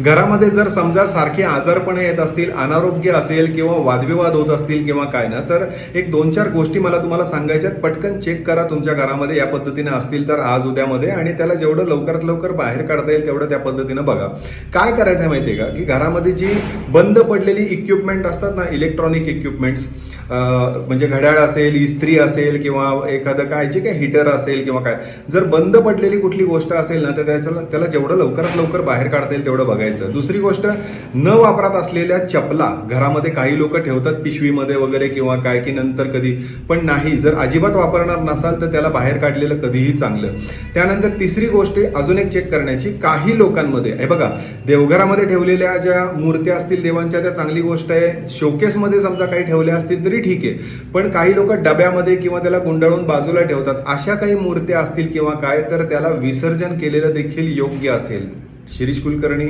घरामध्ये जर समजा सारखे आजारपणे येत असतील, अनारोग्य असेल किंवा वादविवाद होत असतील किंवा काय ना, तर एक 2-4 गोष्टी मला तुम्हाला सांगायच्यात. पटकन चेक करा तुमच्या घरामध्ये या पद्धतीने असतील तर आज उद्यामध्ये, आणि त्याला जेवढं लवकरात लवकर बाहेर काढता येईल तेवढं त्या पद्धतीनं बघा. काय करायचं आहे माहिती आहे का, की घरामध्ये जी बंद पडलेली इक्विपमेंट असतात ना, इलेक्ट्रॉनिक इक्विपमेंट्स, म्हणजे घड्याळ असेल, इस्त्री असेल किंवा एखादं काय जे काही हीटर असेल किंवा काय, जर बंद पडलेली कुठली गोष्ट असेल ना, तर त्याला जेवढं लवकरात लवकर बाहेर काढता येईल तेवढं बघायचं. दुसरी गोष्ट, न वापरात असलेल्या चपला घरामध्ये काही लोक ठेवतात पिशवीमध्ये वगैरे किंवा काय, की नंतर कधी, पण नाही, जर अजिबात वापरणार नसाल तर त्याला बाहेर काढलेलं कधीही चांगलं. त्यानंतर तिसरी गोष्ट अजून एक चेक करण्याची, काही लोकांमध्ये हे बघा, देवघरामध्ये ठेवलेल्या ज्या मूर्त्या असतील देवांच्या त्या चांगली गोष्ट आहे, शोकेसमध्ये समजा काही ठेवल्या असतील तरी ठीक आहे, पण काही लोक डब्यामध्ये किंवा त्याला गुंडाळून बाजूला ठेवतात. अशा काही मूर्त्या असतील किंवा काय, तर त्याला विसर्जन केलेलं देखील योग्य असेल. शिरीष कुलकर्णी.